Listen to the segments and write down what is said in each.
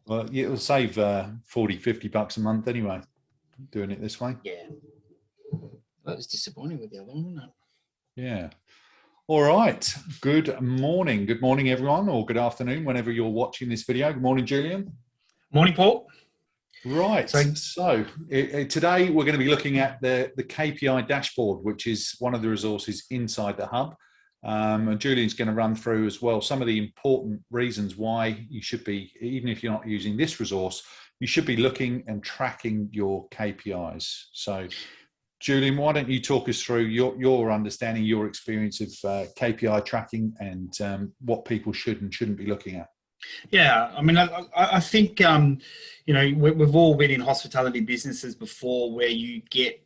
Well, it'll save 40, 50 bucks a month anyway, doing it this way. Yeah. That was disappointing with the other one, wasn't it? Yeah. All right. Good morning. Good morning, everyone, or good afternoon, whenever you're watching this video. Good morning, Julian. Morning, Paul. Right. So today we're going to be looking at the KPI dashboard, which is one of the resources inside the hub. And Julian's going to run through as well some of the important reasons why you should be, even if you're not using this resource, you should be looking and tracking your KPIs. So Julian, why don't you talk us through your understanding, your experience of KPI tracking and what people should and shouldn't be looking at? Yeah, I mean, I think, we've all been in hospitality businesses before where you get,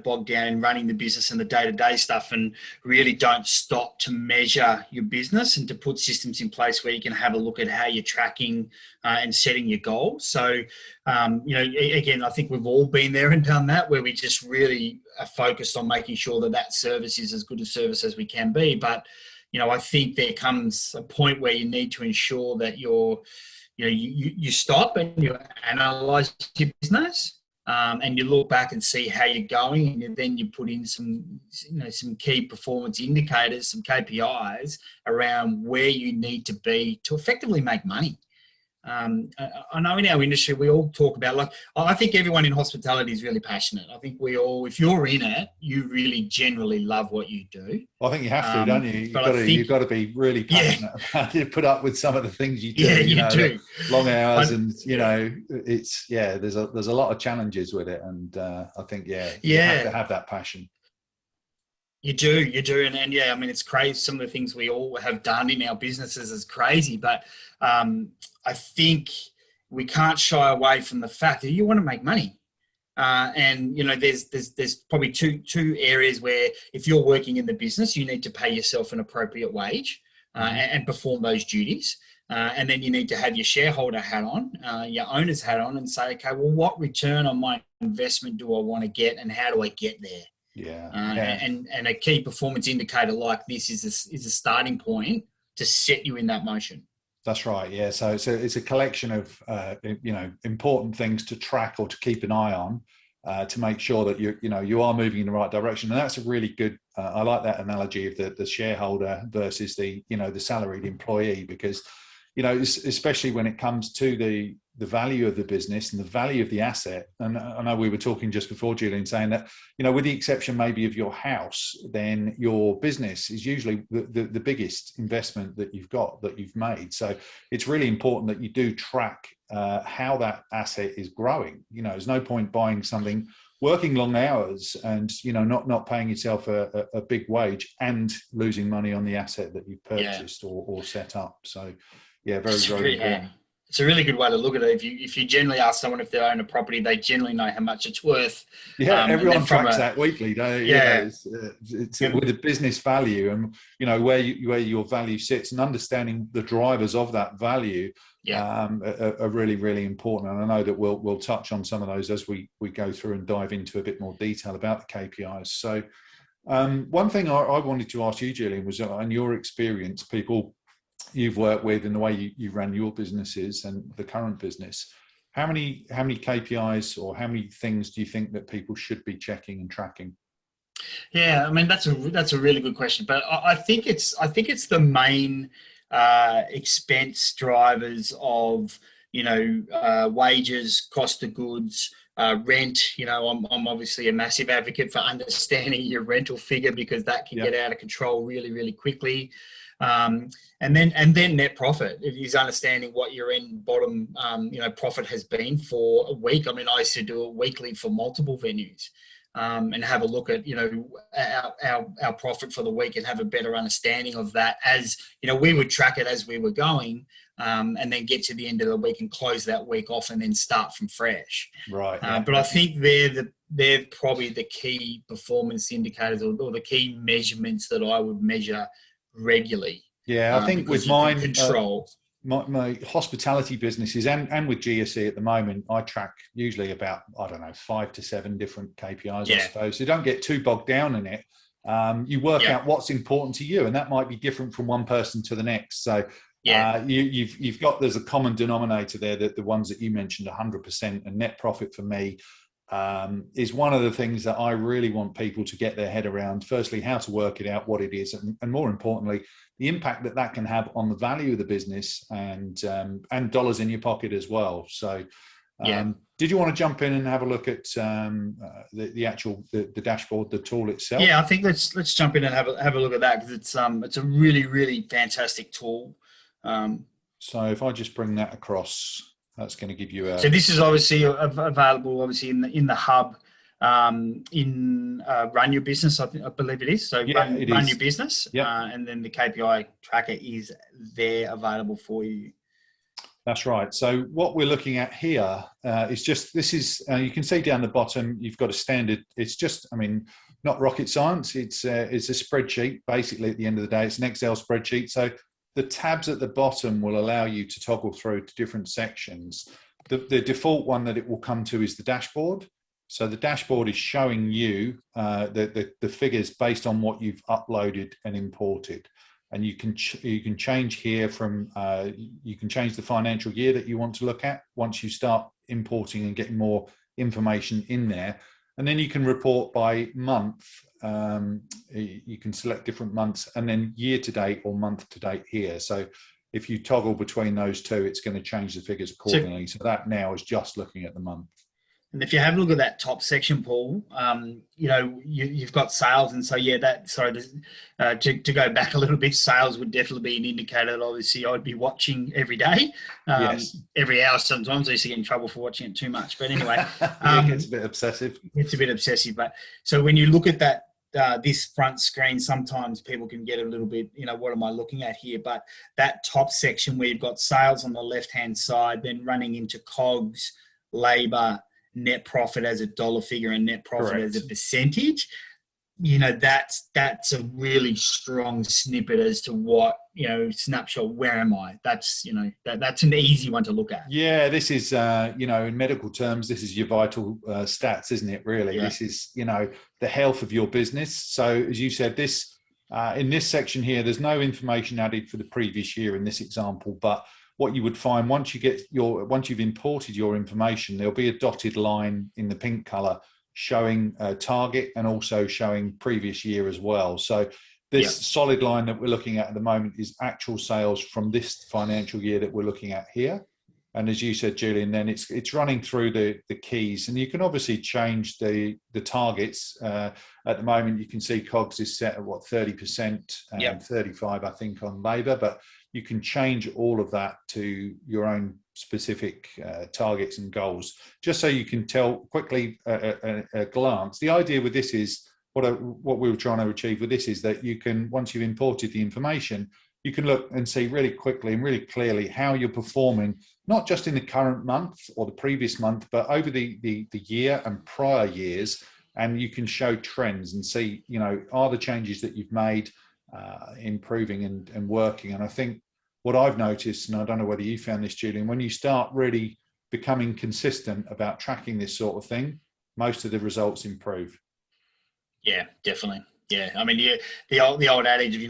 bogged down in running the business and the day-to-day stuff and really don't stop to measure your business and to put systems in place where you can have a look at how you're tracking and setting your goals. So, again, I think we've all been there and done that, where we just really are focused on making sure that service is as good a service as we can be. But I think there comes a point where you need to ensure that you stop and you analyze your business and you look back and see how you're going, and then you put in some key performance indicators, some KPIs around where you need to be to effectively make money. I know in our industry, we all talk about, I think everyone in hospitality is really passionate. I think we all, if you're in it, you really generally love what you do. Well, I think you have to, don't you? You've got to be really passionate about it, put up with some of the things you do. Yeah, you do. Long hours there's a lot of challenges with it. And I think, you have to have that passion. You do. And I mean, it's crazy. Some of the things we all have done in our businesses is crazy, but I think we can't shy away from the fact that you want to make money. There's probably two areas where if you're working in the business, you need to pay yourself an appropriate wage and perform those duties. And then you need to have your shareholder hat on, your owner's hat on, and say, okay, well, what return on my investment do I want to get, and how do I get there? And a key performance indicator like this is a starting point to set you in that motion. That's right. Yeah. So it's a collection of important things to track or to keep an eye on to make sure that you are moving in the right direction. And that's a really good. I like that analogy of the shareholder versus the salaried employee, because especially when it comes to the value of the business and the value of the asset. And I know we were talking just before, Julian, saying that, with the exception maybe of your house, then your business is usually the biggest investment that you've made. So it's really important that you do track how that asset is growing. There's no point buying something, working long hours and, not paying yourself a big wage and losing money on the asset that you purchased or set up. So very, very important. It's a really good way to look at it. If you generally ask someone if they own a property, they generally know how much it's worth. Yeah, everyone tracks that weekly, don't you? It's with the business value and where your value sits, and understanding the drivers of that value are really, really important. And I know that we'll touch on some of those as we go through and dive into a bit more detail about the KPIs. So one thing I wanted to ask you, Julian, was on your experience, people you've worked with and the way you ran your businesses and the current business, how many KPIs or how many things do you think that people should be checking and tracking? Yeah, I mean, that's a really good question, but I think it's the main expense drivers of wages, cost of goods, rent. I'm obviously a massive advocate for understanding your rental figure, because that can get out of control really, really quickly. And then net profit is understanding what your end bottom profit has been for a week. I mean, I used to do it weekly for multiple venues, and have a look at our profit for the week and have a better understanding of that. As we would track it as we were going, and then get to the end of the week and close that week off and then start from fresh. Right. But I think they're probably the key performance indicators or the key measurements that I would measure regularly. I think with mine, control my hospitality businesses and with GSE at the moment, I track usually about 5 to 7 different KPIs, I suppose. So don't get too bogged down in it. You work out what's important to you, and that might be different from one person to the next. So Yeah. You've got, there's a common denominator there, that the ones that you mentioned, 100%, and net profit for me is one of the things that I really want people to get their head around. Firstly, how to work it out, what it is, and more importantly, the impact that that can have on the value of the business and dollars in your pocket as well. So, did you want to jump in and have a look at the actual dashboard, the tool itself? Yeah, I think let's jump in and have a look at that, because it's a really fantastic tool. So if I just bring that across, that's going to give you a. So this is obviously available, obviously in the hub, in Run Your Business, I believe it is. So run Your Business, and then the KPI tracker is there available for you. That's right. So what we're looking at here is just, this is, you can see down the bottom, you've got a standard, it's just, I mean, not rocket science. It's a spreadsheet, basically. At the end of the day, it's an Excel spreadsheet. So the tabs at the bottom will allow you to toggle through to different sections. The default one that it will come to is the dashboard. So the dashboard is showing you the figures based on what you've uploaded and imported. And you can change here from, you can change the financial year that you want to look at once you start importing and getting more information in there. And then you can report by month. You can select different months, and then year to date or month to date here. So if you toggle between those two, it's going to change the figures accordingly. So that now is just looking at the month. And if you have a look at that top section, Paul, you've got sales, and so to go back a little bit, sales would definitely be an indicator that obviously I'd be watching every day, every hour. Sometimes I used to get in trouble for watching it too much, but anyway, it gets a bit obsessive. It's a bit obsessive, but so when you look at that, this front screen, sometimes people can get a little bit, what am I looking at here? But that top section where you've got sales on the left-hand side, then running into COGS, labor, net profit as a dollar figure, and net profit as a percentage, that's a really strong snippet as to what, snapshot, where am I? That's, that's an easy one to look at. Yeah, this is, in medical terms, this is your vital stats, isn't it, really? Yeah. This is, the health of your business. So as you said, this in this section here, there's no information added for the previous year in this example, but what you would find once you've imported your information, there'll be a dotted line in the pink color showing a target and also showing previous year as well. So this solid line that we're looking at the moment is actual sales from this financial year that we're looking at here. And as you said, Julian, then it's running through the keys, and you can obviously change the targets. At the moment, you can see COGS is set at 30% and 35%, I think, on labor, but you can change all of that to your own specific targets and goals, just so you can tell quickly a glance. The idea with this is, what we were trying to achieve with this is that you can, once you've imported the information, you can look and see really quickly and really clearly how you're performing, not just in the current month or the previous month, but over the year and prior years. And you can show trends and see, are the changes that you've made improving and working. And I think what I've noticed, and I don't know whether you found this, Julian, when you start really becoming consistent about tracking this sort of thing, most of the results improve. Yeah, definitely. Yeah, I mean, the old adage of,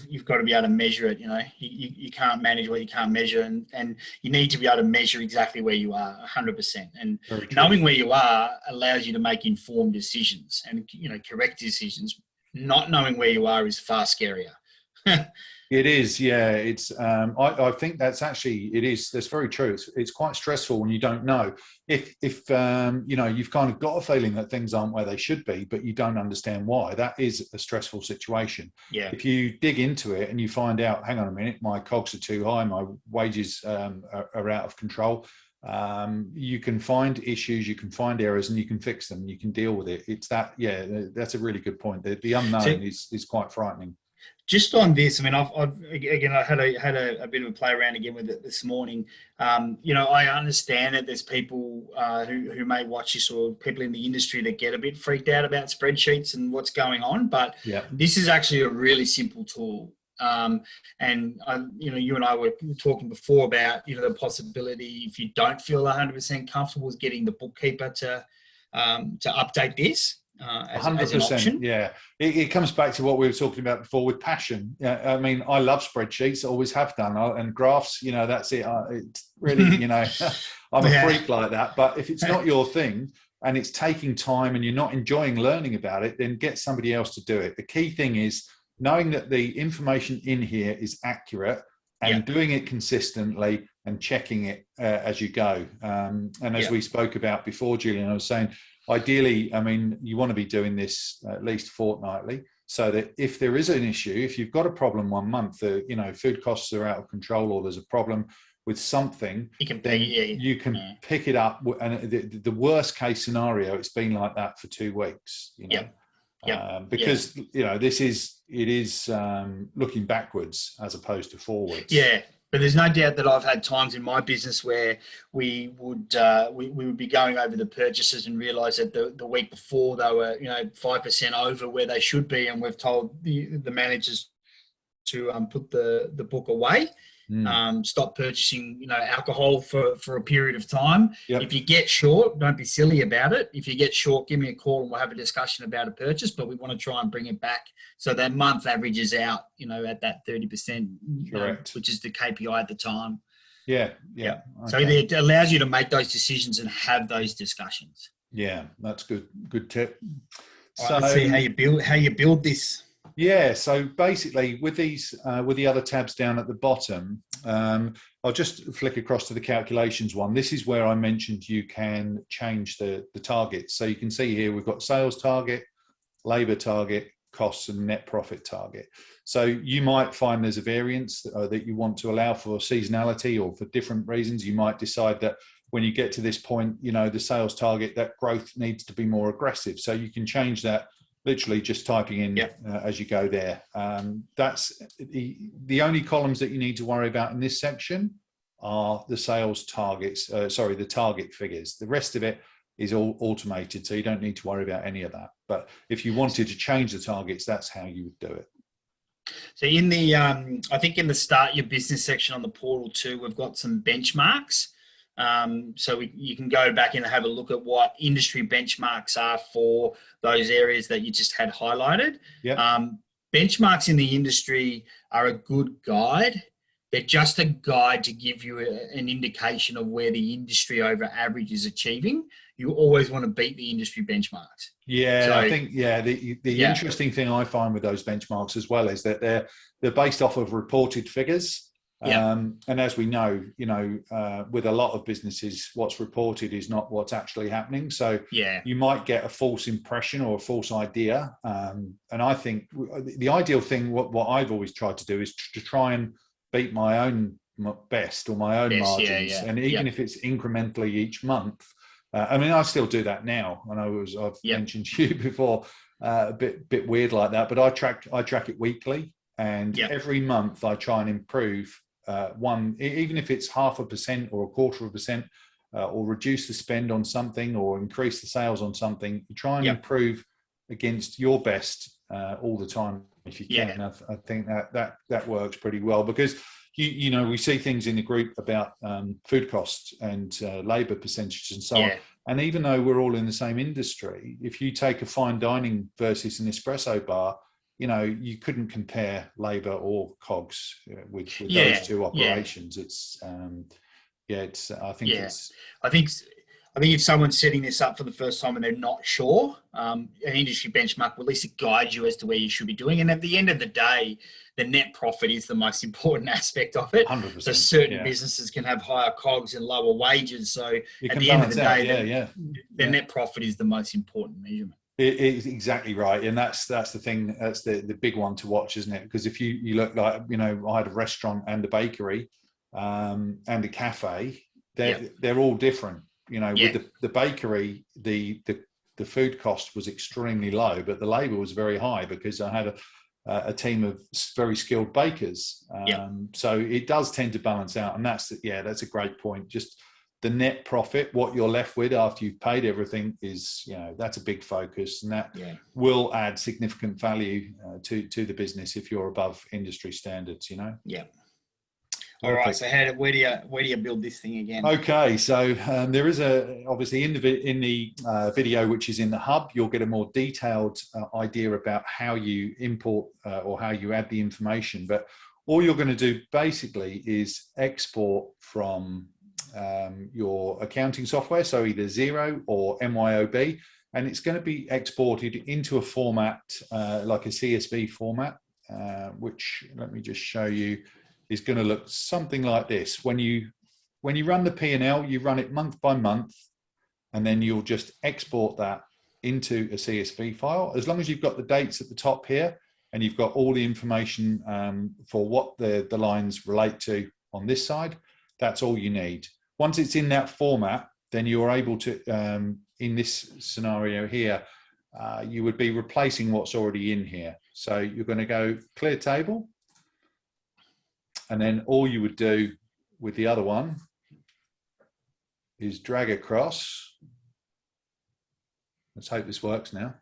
you've got to be able to measure it. You can't manage what you can't measure, and you need to be able to measure exactly where you are, 100%. And knowing where you are allows you to make informed decisions and correct decisions. Not knowing where you are is far scarier. It is, yeah. It's I think that's actually, it is. That's very true. It's quite stressful when you don't know. If you've kind of got a feeling that things aren't where they should be, but you don't understand why. That is a stressful situation. Yeah. If you dig into it and you find out, hang on a minute, my COGS are too high, my wages are out of control. You can find issues, you can find errors, and you can fix them. You can deal with it. It's that. Yeah, that's a really good point. The unknown is quite frightening. Just on this, I mean, I had a bit of a play around again with it this morning. I understand that there's people who may watch this, or people in the industry that get a bit freaked out about spreadsheets and what's going on. But this is actually a really simple tool. You and I were talking before about, the possibility, if you don't feel 100% comfortable, is getting the bookkeeper to update this. as an 100%. option. Yeah. It comes back to what we were talking about before with passion. Yeah. I mean, I love spreadsheets, always have done. And graphs, that's it. It's really, I'm a freak like that. But if it's not your thing and it's taking time and you're not enjoying learning about it, then get somebody else to do it. The key thing is knowing that the information in here is accurate and doing it consistently and checking it as you go. And as we spoke about before, Julian, I was saying, ideally, I mean, you want to be doing this at least fortnightly so that if there is an issue, if you've got a problem one month, food costs are out of control or there's a problem with something, you can pick it up. And the worst case scenario, it's been like that for 2 weeks, because this is looking backwards as opposed to forwards. Yeah, but there's no doubt that I've had times in my business where we would be going over the purchases and realise that the week before they were 5% over where they should be, and we've told the managers to put the book away. Stop purchasing, alcohol for a period of time. Yep. If you get short, don't be silly about it. If you get short, give me a call and we'll have a discussion about a purchase. But we want to try and bring it back so that month averages out, at that 30%, which is the KPI at the time. Yeah. Okay. So it allows you to make those decisions and have those discussions. Yeah, that's good. Good tip. So let's see how you build this. Yeah, so basically with these, with the other tabs down at the bottom, I'll just flick across to the calculations one. This is where I mentioned you can change the targets. So you can see here we've got sales target, labour target, costs and net profit target. So you might find there's a variance that you want to allow for seasonality or for different reasons. You might decide that when you get to this point, the sales target, that growth needs to be more aggressive. So you can change that literally just typing in as you go there. That's the only columns that you need to worry about in this section are the sales targets, the target figures. The rest of it is all automated, so you don't need to worry about any of that. But if you wanted to change the targets, that's how you would do it. So in the, I think in the Start Your Business section on the portal too, we've got some benchmarks. So you can go back and have a look at what industry benchmarks are for those areas that you just had highlighted. Benchmarks in the industry are a good guide. They're just a guide to give you an indication of where the industry over average is achieving. You always want to beat the industry benchmarks. Yeah, so, I think, the interesting thing I find with those benchmarks as well is that they're based off of reported figures. And as we know, with a lot of businesses, what's reported is not what's actually happening. So you might get a false impression or a false idea. And I think the ideal thing, what I've always tried to do is to try and beat my own best or my own margins. And even if it's incrementally each month, I still do that now. I know I've mentioned to you before, a bit weird like that, but I track it weekly, and every month I try and improve. Even if it's 0.5% or 0.25%, or reduce the spend on something or increase the sales on something, you try and improve against your best all the time if you can. I think that works pretty well, because we see things in the group about food costs and labour percentages and so on. And even though we're all in the same industry, if you take a fine dining versus an espresso bar, you couldn't compare labour or COGS with those two operations. I think if someone's setting this up for the first time and they're not sure, an industry benchmark will at least guide you as to where you should be doing. And at the end of the day, the net profit is the most important aspect of it. 100%. So certain businesses can have higher COGS and lower wages. So at the end of the day, the net profit is the most important measurement. It's exactly right, and that's the thing. That's the big one to watch, isn't it? Because if you look like I had a restaurant and a bakery, and a cafe. They're all different. With the bakery, the food cost was extremely low, but the labour was very high because I had a team of very skilled bakers. So it does tend to balance out, and that's a great point. Just the net profit, what you're left with after you've paid everything, is that's a big focus, and that will add significant value to the business if you're above industry standards. All right. Perfect. So where do you build this thing again? Okay, so there is obviously in the video, which is in the hub, you'll get a more detailed idea about how you import or how you add the information. But all you're going to do basically is export from your accounting software, so either Xero or MYOB, and it's going to be exported into a format like a CSV format, which, let me just show you, is going to look something like this. When you run the P&L, you run it month by month, and then you'll just export that into a CSV file. As long as you've got the dates at the top here, and you've got all the information for what the lines relate to on this side, that's all you need. Once it's in that format, then you're able to, in this scenario here, you would be replacing what's already in here. So you're going to go clear table, and then all you would do with the other one is drag across. Let's hope this works now.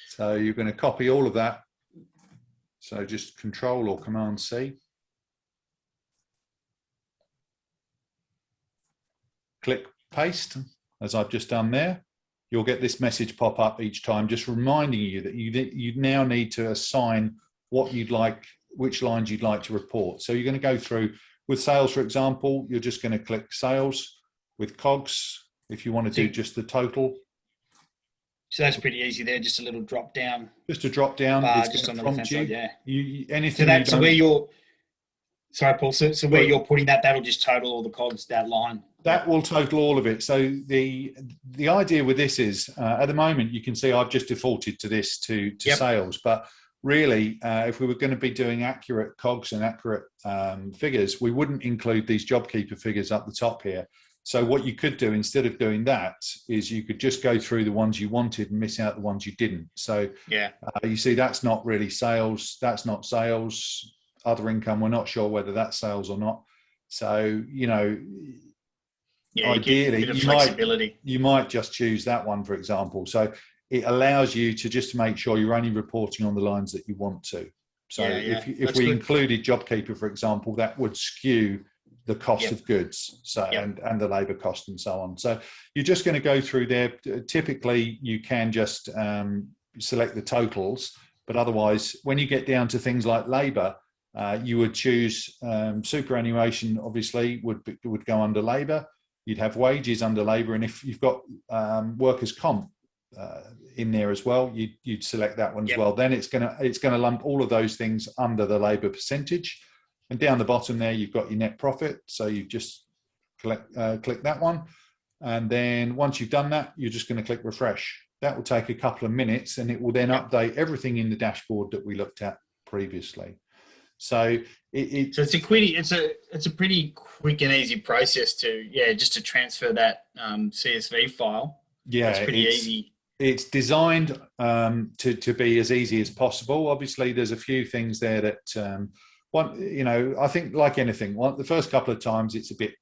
So you're going to copy all of that. So just Control or Command C. Click paste, as I've just done there. You'll get this message pop up each time, just reminding you that you now need to assign what you'd like, which lines you'd like to report. So you're going to go through with sales, for example, you're just going to click sales. With COGS, if you want to do just the total. So that's pretty easy there, just a little drop down. Just a drop down. It's just going on to the prompt left-hand you. side, yeah. Anything so where you're, sorry, Paul, so where you're putting that, that'll just total all the COGS, that line. That will total all of it. So the idea with this is, at the moment, you can see I've just defaulted to this to sales, but really, if we were going to be doing accurate COGS and accurate figures, we wouldn't include these JobKeeper figures up the top here. So what you could do instead of doing that is you could just go through the ones you wanted and miss out the ones you didn't. So you see, that's not really sales. That's not sales. Other income, we're not sure whether that's sales or not. So, ideally, you might just choose that one, for example. So it allows you to just make sure you're only reporting on the lines that you want to. So if we included JobKeeper, for example, that would skew the cost of goods, so and the labour cost and so on. So you're just going to go through there. Typically, you can just select the totals, but otherwise, when you get down to things like labour, you would choose superannuation. Obviously, would go under labour. You'd have wages under labour, and if you've got workers' comp in there as well, you'd select that one as well. Then it's gonna lump all of those things under the labour percentage. And down the bottom there, you've got your net profit. So you just click that one. And then once you've done that, you're just going to click refresh. That will take a couple of minutes, and it will then update everything in the dashboard that we looked at previously. So it's a pretty quick and easy process just to transfer that CSV file. Yeah, it's pretty easy. It's designed to be as easy as possible. Obviously, there's a few things there that I think, like anything, the first couple of times it's a bit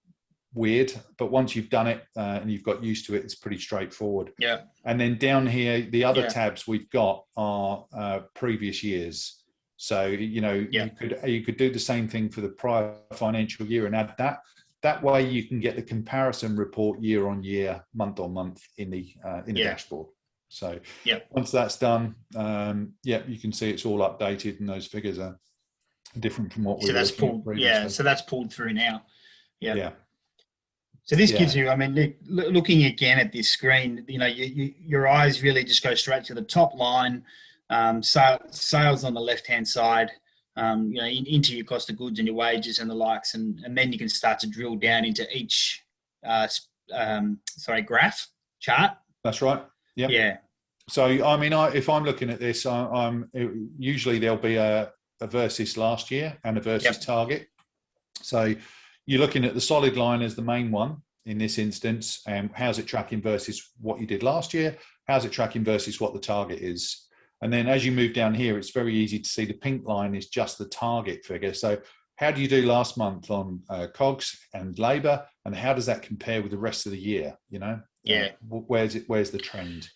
weird, but once you've done it and you've got used to it, it's pretty straightforward. Yeah. And then down here, the other tabs we've got are previous years. So you could do the same thing for the prior financial year and add that. That way you can get the comparison report year on year, month on month in the dashboard. So once that's done, you can see it's all updated and those figures are different from what we were looking at previously. So that's pulled through now. Yeah. So this gives you, looking again at this screen, your eyes really just go straight to the top line, sales on the left-hand side, into your cost of goods and your wages and the likes, and then you can start to drill down into each, graph chart. That's right. Yep. Yeah. So, if I'm looking at this, usually there'll be a versus last year and a versus target. So you're looking at the solid line as the main one in this instance, and how's it tracking versus what you did last year? How's it tracking versus what the target is? And then as you move down here, it's very easy to see the pink line is just the target figure. So how do you do last month on COGS and labour, and how does that compare with the rest of the year? Where's the trend?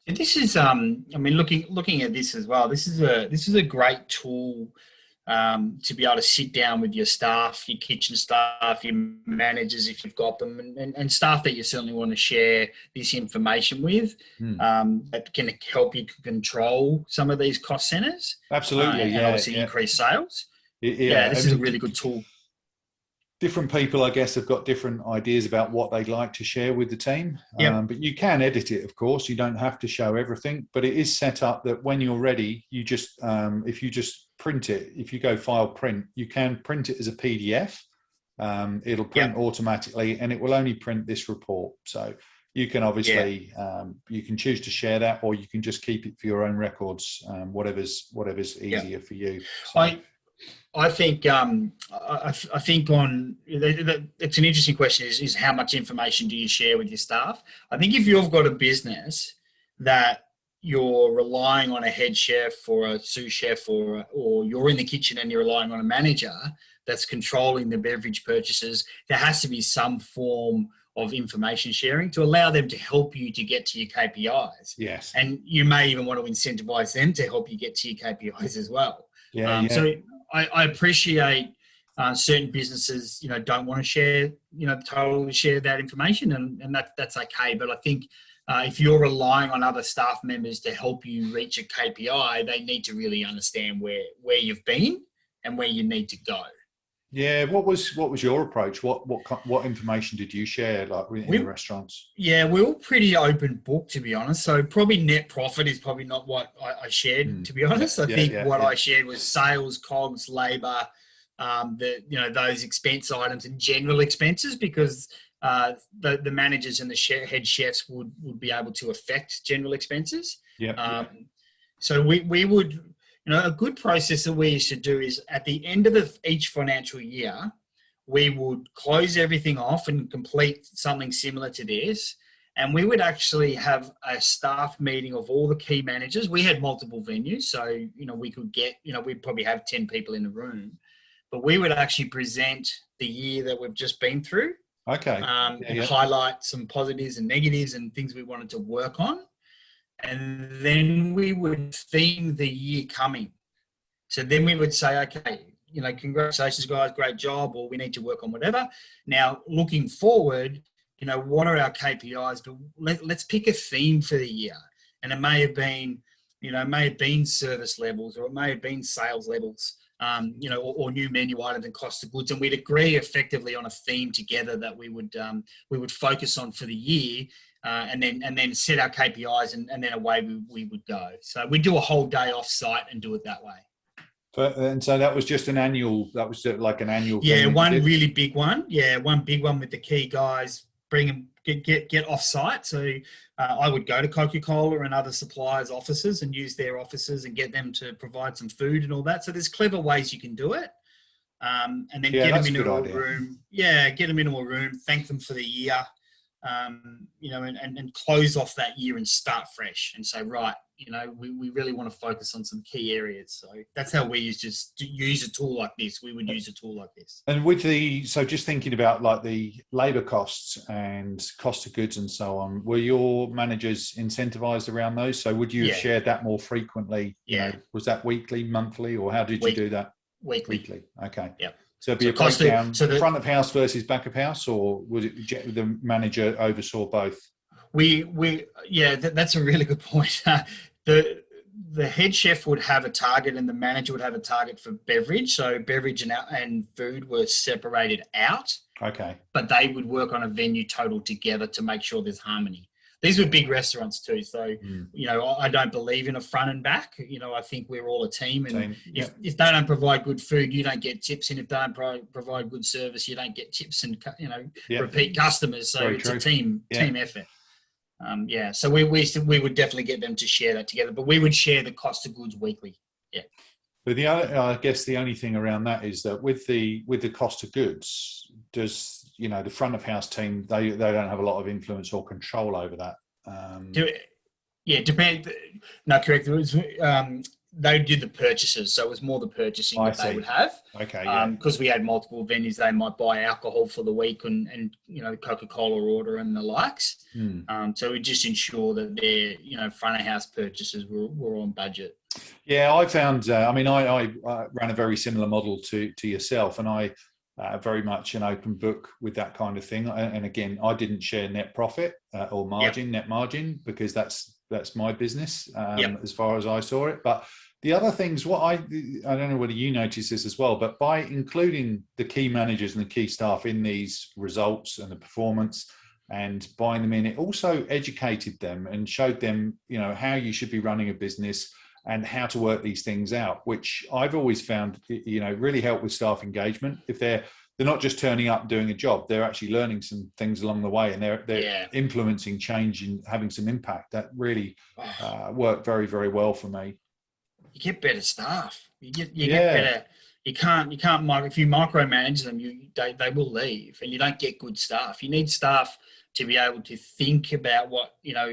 This is, looking at this as well. This is a great tool to be able to sit down with your staff, your kitchen staff, your managers, if you've got them, and staff that you certainly want to share this information with, that can help you control some of these cost centers. Absolutely, and obviously increase sales. Yeah, this is a really good tool. Different people, I guess, have got different ideas about what they'd like to share with the team. Yep. But you can edit it, of course. You don't have to show everything, but it is set up that when you're ready, you just, if you just print it, if you go file print, you can print it as a PDF. It'll print automatically, and it will only print this report. So you can obviously, you can choose to share that, or you can just keep it for your own records, whatever's easier for you. So. I think I think it's an interesting question is how much information do you share with your staff? I think if you've got a business that you're relying on a head chef or a sous chef or you're in the kitchen and you're relying on a manager that's controlling the beverage purchases, there has to be some form of information sharing to allow them to help you to get to your KPIs. Yes. And you may even want to incentivize them to help you get to your KPIs as well. So I appreciate certain businesses, don't want to share, totally share that information, and that's okay. But I think if you're relying on other staff members to help you reach a KPI, they need to really understand where you've been and where you need to go. Yeah, what was your approach? What information did you share, like in the restaurants? Yeah, we're all pretty open book, to be honest. So probably net profit is probably not what I shared, to be honest. I think I shared was sales, COGS, labour, those expense items and general expenses, because the managers and the head chefs would be able to affect general expenses. So we would. A good process that we used to do is at the end of each financial year, we would close everything off and complete something similar to this. And we would actually have a staff meeting of all the key managers. We had multiple venues, so, we could get, we'd probably have 10 people in the room, but we would actually present the year that we've just been through. Okay. And highlight some positives and negatives and things we wanted to work on. And then we would theme the year coming. So then we would say, okay, congratulations guys, great job, or we need to work on whatever. Now, looking forward, what are our KPIs? But let's pick a theme for the year. And it may have been, service levels, or it may have been sales levels, or new menu items and cost of goods. And we'd agree effectively on a theme together that we would focus on for the year. And then set our KPIs and then away we would go. So we do a whole day off site and do it that way. And so that was just an annual. That was like an annual. Yeah, one really big one. Yeah, one big one with the key guys. Bring them, get off site. So I would go to Coca-Cola and other suppliers' offices and use their offices and get them to provide some food and all that. So there's clever ways you can do it. And then get them into a room. Yeah, get them into a room. Thank them for the year. And close off that year and start fresh and say, right, we really want to focus on some key areas. So that's how we use a tool like this. We would use a tool like this. And so just thinking about like the labour costs and cost of goods and so on, were your managers incentivized around those? So would you have shared that more frequently? Was that weekly, monthly, or how did you do that? Weekly. Okay. Yeah. So it'd be a breakdown, front of house versus back of house, or was it the manager oversaw both? That's a really good point. The head chef would have a target and the manager would have a target for beverage. So beverage and food were separated out. Okay. But they would work on a venue total together to make sure there's harmony. These were big restaurants too. So, I don't believe in a front and back. I think we're all a team. And if they don't provide good food, you don't get tips. And if they don't provide good service, you don't get tips and, repeat customers. So it's a team effort. So we would definitely get them to share that together. But we would share the cost of goods weekly. Yeah. But I guess the only thing around that is that with the cost of goods, does the front of house team they don't have a lot of influence or control over that? Depend. No, correct. It was, they did the purchases, so it was more the purchasing I that they see. would have. Okay, yeah. Because we had multiple venues, they might buy alcohol for the week and Coca-Cola order and the likes. So we just ensure that their front of house purchases were on budget. Yeah, I found. I ran a very similar model to yourself, and I very much an open book with that kind of thing. And again, I didn't share net profit or margin, net margin, because that's my business as far as I saw it. But the other things, I don't know whether you noticed this as well, but by including the key managers and the key staff in these results and the performance and buying them in, it also educated them and showed them, how you should be running a business and how to work these things out, which I've always found, really help with staff engagement. If they're not just turning up and doing a job, they're actually learning some things along the way, and they're influencing change and having some impact. That really worked very, very well for me. You get better staff. You get better. You can't if you micromanage them, they will leave, and you don't get good staff. You need staff to be able to think about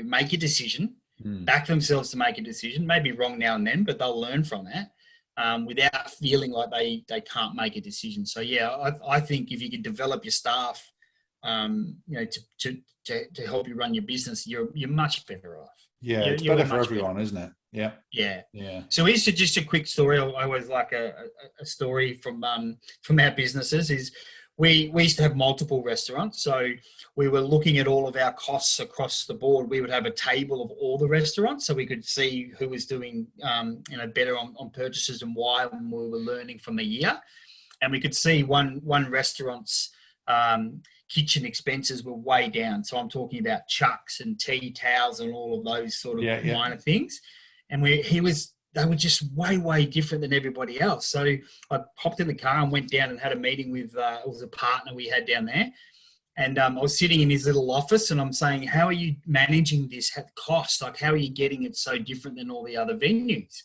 make a decision, back themselves to make a decision. Maybe wrong now and then, but they'll learn from that without feeling like they can't make a decision. So I think if you can develop your staff, to help you run your business, you're much better off. Yeah, it's better for everyone, isn't it? Yeah. So here's just a quick story. I always like a story from our businesses. Is we used to have multiple restaurants, so we were looking at all of our costs across the board. We would have a table of all the restaurants, so we could see who was doing better on purchases and why, when we were learning from a year. And we could see one restaurant's kitchen expenses were way down. So I'm talking about chucks and tea towels and all of those sort of minor things. And they were just way, way different than everybody else. So I popped in the car and went down and had a meeting with, it was a partner we had down there. And I was sitting in his little office and I'm saying, how are you managing this cost? Like, how are you getting it so different than all the other venues?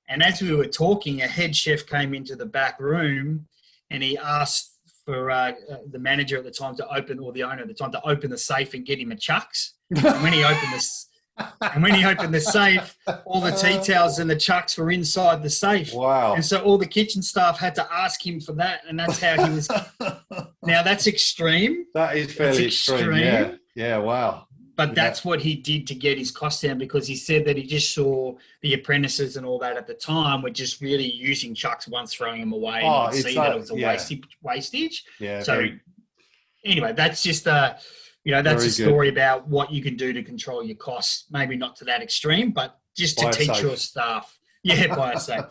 And as we were talking, a head chef came into the back room and he asked for the manager at the time to open, or the owner at the time, to open the safe and get him a chucks. And when he opened the safe, all the tea towels and the chucks were inside the safe. Wow. And so all the kitchen staff had to ask him for that. And that's how he was. Now that's extreme. That is fairly extreme. Yeah. Wow. But that's what he did to get his costs down, because he said that he just saw the apprentices and all that at the time were just really using chucks once, throwing them away. And you could see that it was a wastage. Yeah. So anyway, that's just that's a story about what you can do to control your costs. Maybe not to that extreme, but just to teach your staff. Yeah, buy a safe.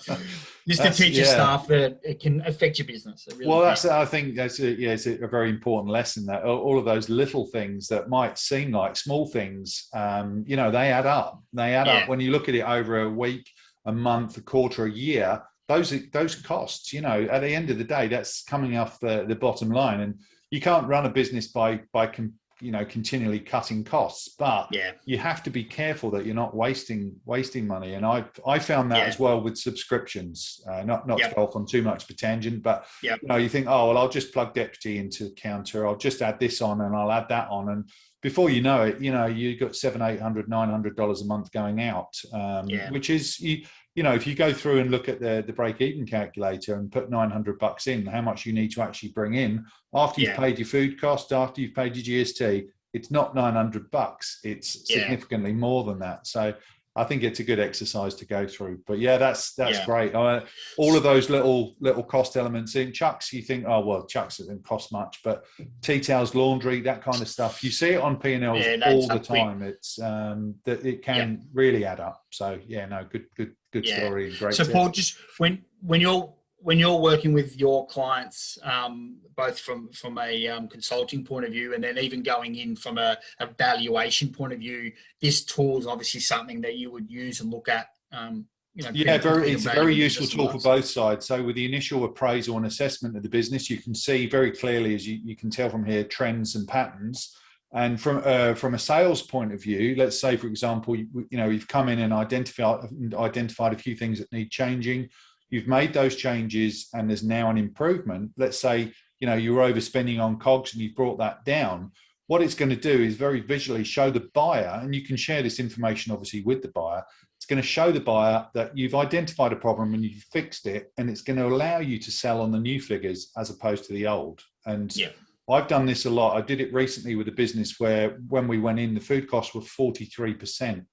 Just to teach your staff that it can affect your business. I think it's a very important lesson, that all of those little things that might seem like small things, they add up. They add up when you look at it over a week, a month, a quarter, a year. Those costs, at the end of the day, that's coming off the bottom line. And you can't run a business by continually cutting costs, but you have to be careful that you're not wasting money. And I found that as well with subscriptions, not to go off on too much of a tangent, but you think, I'll just plug Deputy into Counter. I'll just add this on and I'll add that on. And before you know it, you've got $700, $800, $900 a month going out, which is, if you go through and look at the break-even calculator and put $900 in, how much you need to actually bring in after you've paid your food cost, after you've paid your GST, it's not $900. It's significantly more than that. So I think it's a good exercise to go through. But that's great. All of those little cost elements in chucks, you think, chucks doesn't cost much, but tea towels, laundry, that kind of stuff, you see it on P&Ls all the time. It's that it can really add up. So good story. Great. So Paul, just when you're working with your clients, both from a consulting point of view and then even going in from a valuation point of view, this tool is obviously something that you would use and look at. It's a very useful tool for both sides. So with the initial appraisal and assessment of the business, you can see very clearly, as you can tell from here, trends and patterns. And from a sales point of view, let's say, for example, you've come in and identified a few things that need changing. You've made those changes and there's now an improvement. Let's say, you were overspending on COGS and you've brought that down. what it's going to do is very visually show the buyer, and you can share this information obviously with the buyer. It's going to show the buyer that you've identified a problem and you've fixed it, and it's going to allow you to sell on the new figures as opposed to the old. And I've done this a lot. I did it recently with a business where when we went in, the food costs were 43%.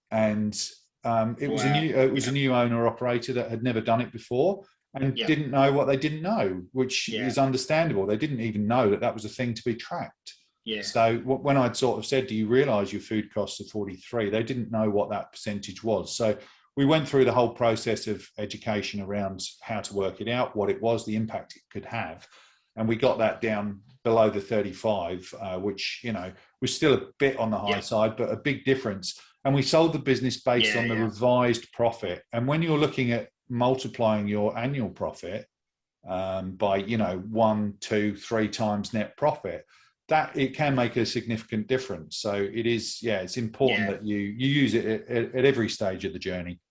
And it was a new owner operator that had never done it before and didn't know what they didn't know, which is understandable. They didn't even know that that was a thing to be tracked. Yeah. So when I'd sort of said, do you realize your food costs are 43? They didn't know what that percentage was. So we went through the whole process of education around how to work it out, what it was, the impact it could have. And we got that down below the 35, which, you know, was still a bit on the high side, but a big difference. And we sold the business based on the revised profit. And when you're looking at multiplying your annual profit by, you know, 1, 2, 3 times net profit, that it can make a significant difference. So it is, it's important that you use it at every stage of the journey.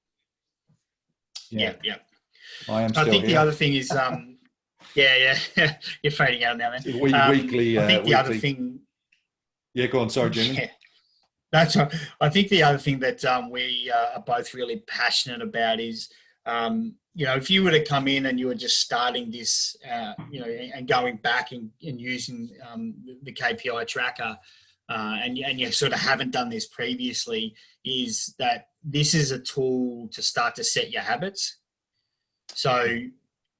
Yeah. I think the other thing is, you're fading out now, man. Weekly. I think the other thing. Yeah, go on. Sorry, Jimmy. Yeah, that's right. I think the other thing that we are both really passionate about is, you know, if you were to come in and you were just starting this, you know, and going back and using the KPI tracker, and you sort of haven't done this previously, is that this is a tool to start to set your habits. So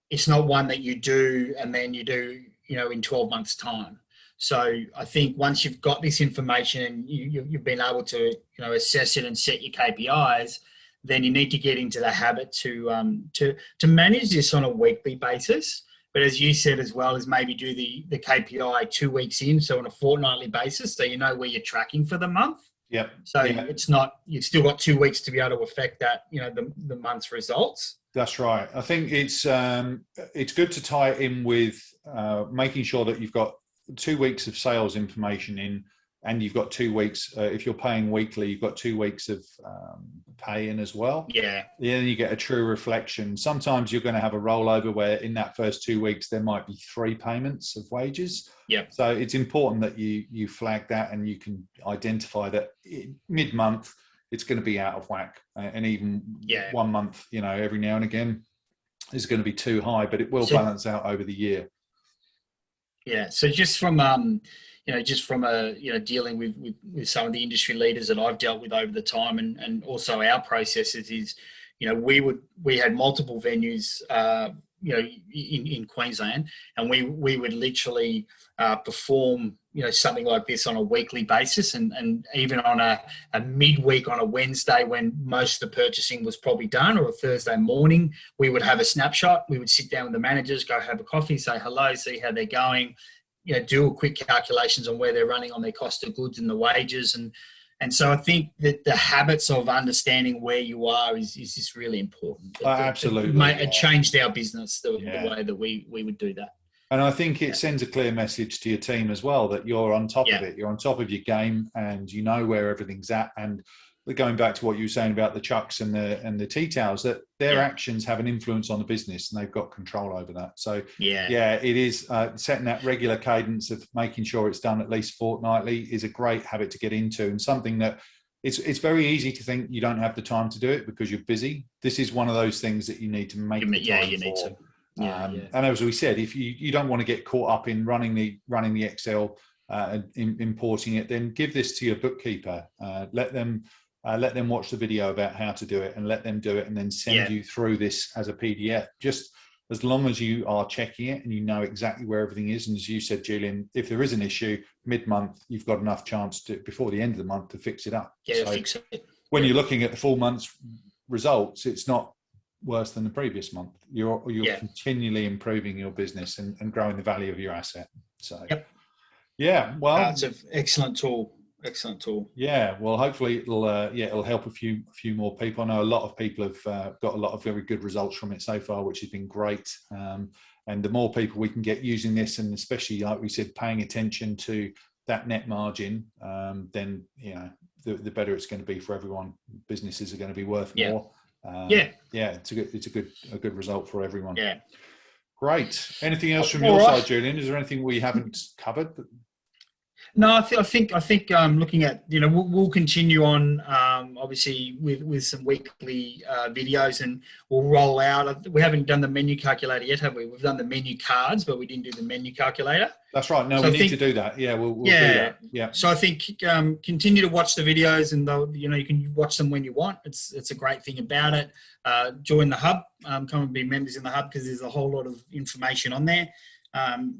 it's not one that you do and then you do, you know, in 12 months' time. So I think once you've got this information and you've been able to, you know, assess it and set your KPIs, then you need to get into the habit to manage this on a weekly basis. But as you said as well, is maybe do the KPI 2 weeks in, so on a fortnightly basis, so you know where you're tracking for the month. Yep. So it's not, you've still got 2 weeks to be able to affect that, you know, the month's results. That's right. I think it's good to tie it in with making sure that you've got 2 weeks of sales information in, and you've got 2 weeks, if you're paying weekly, you've got 2 weeks of pay in as well. Yeah. Then you get a true reflection. Sometimes you're going to have a rollover where in that first 2 weeks, there might be 3 payments of wages. Yeah. So it's important that you flag that and you can identify that mid-month, it's going to be out of whack. And even 1 month, you know, every now and again is going to be too high, but it will balance out over the year. Yeah. So just from, dealing with some of the industry leaders that I've dealt with over the time, and also our processes is, you know, we had multiple venues, in Queensland, and we would literally perform, you know, something like this on a weekly basis, and even on a midweek on a Wednesday when most of the purchasing was probably done, or a Thursday morning, we would have a snapshot. We would sit down with the managers, go have a coffee, say hello, see how they're going, you know, do a quick calculations on where they're running on their cost of goods and the wages. And so I think that the habits of understanding where you are is just really important. Absolutely. It changed our business the way that we would do that. And I think it sends a clear message to your team as well that you're on top of it. You're on top of your game and you know where everything's at. And going back to what you were saying about the chucks and the tea towels, that their actions have an influence on the business and they've got control over that. So it is setting that regular cadence of making sure it's done at least fortnightly is a great habit to get into, and something that it's very easy to think you don't have the time to do it because you're busy. This is one of those things that you need to make the time for. Need to. And as we said, if you don't want to get caught up in running the Excel and importing it, then give this to your bookkeeper. Let them watch the video about how to do it and let them do it, and then send you through this as a PDF. Just as long as you are checking it and you know exactly where everything is. And as you said, Julian, if there is an issue mid-month, you've got enough chance before the end of the month to fix it up. Fix it. When you're looking at the full month's results, it's not worse than the previous month. You're continually improving your business and growing the value of your asset. So well, it's an excellent tool. Excellent tool. Yeah, well, hopefully it'll help a few more people. I know a lot of people have got a lot of very good results from it so far, which has been great. And the more people we can get using this, and especially like we said, paying attention to that net margin, then you know the better it's going to be for everyone. Businesses are going to be worth more. It's a good result for everyone. Yeah, great. Anything else from your side, Julian? Is there anything we haven't covered? No, I think looking at, we'll continue on, obviously with some weekly videos, and we'll roll out. We haven't done the menu calculator yet, have we? We've done the menu cards, but we didn't do the menu calculator. That's right. No, So we I need think, to do that. Yeah, we'll do yeah. that. Yeah. So I think continue to watch the videos, and you can watch them when you want. It's a great thing about it. Join the hub. Come and be members in the hub, because there's a whole lot of information on there.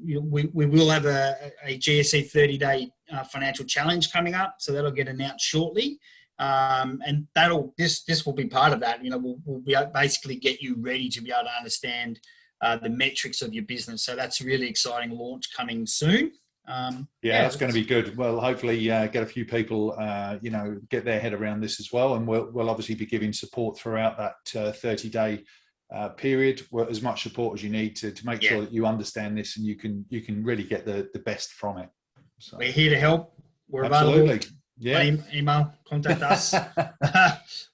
We will have a GSE 30-day financial challenge coming up, so that'll get announced shortly, and this will be part of that. We'll be basically get you ready to be able to understand the metrics of your business. So that's a really exciting launch coming soon. Yeah, that's going to be good. Well, hopefully get a few people, get their head around this as well, and we'll obviously be giving support throughout that 30-day period, as much support as you need to make sure that you understand this and you can really get the best from it. So, we're here to help. We're absolutely available. Yeah. Email, contact us.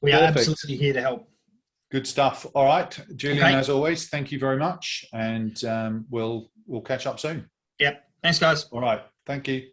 We are absolutely here to help. Good stuff. All right, Julian, Okay. as always, thank you very much, and we'll catch up soon. Yep. Thanks, guys. All right. Thank you.